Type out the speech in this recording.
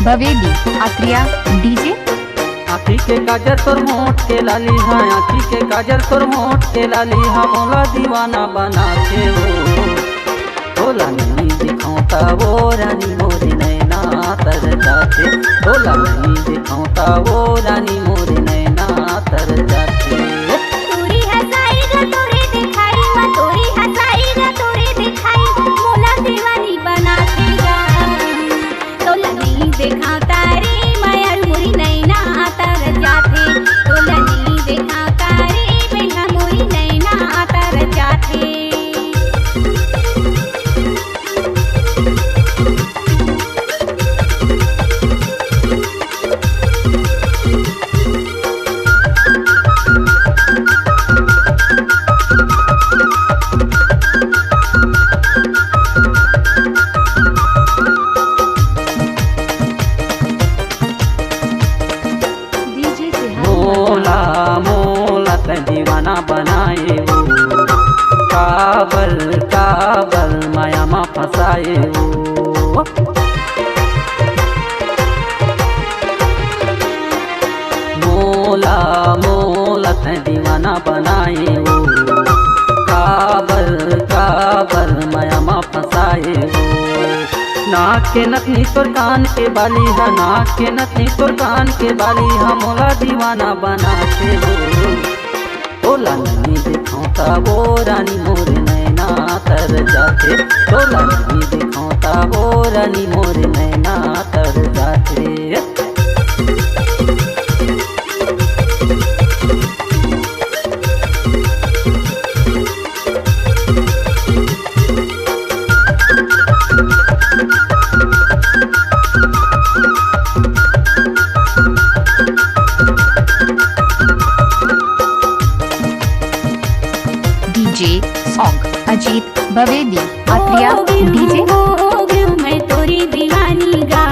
बवेली आत्रिया डीजे। आँखी के काजर तोर मोट के लाली हाँ, आँखी के काजर तोर मोट के लाली हाँ, मोला दीवाना बना के बोला नहीं दिखाता वो रानी मोरी नैना तर जाते, बोला नहीं दिखाता वो रानी मोरी नैना तर जाते। तोरी हंसाएगा तोरे दिखाई माँ, तोरी हंसाएगा तोरे दिखाई, मोला दीवानी बना देगा। तोला नहीं दिखाता रे माया मोरी नैना तर जाते, तोला नहीं दिखाता रे बेला मोरी नैना तर जाते। मोला मोला ते दीवाना बनाए वो, काबल काबल माया मा फसाए वो। मोला मोला ते दीवाना बनाए वो, काबल काबल माया मा फसाए वो। नाक के नथनी तोर कान के बाली हा, नाक के नथनी तोर कान के बाली हा, मोला दीवाना बना के बोला नहीं दिखाता वो रानी मोरे नैना तर जाते, बोला नहीं दिखाता वो रानी मोरे नैना तर जाते। डीजे सॉन्ग अजीत बवेली आत्रिया डीजे। मैं तोरी दीवानी गा।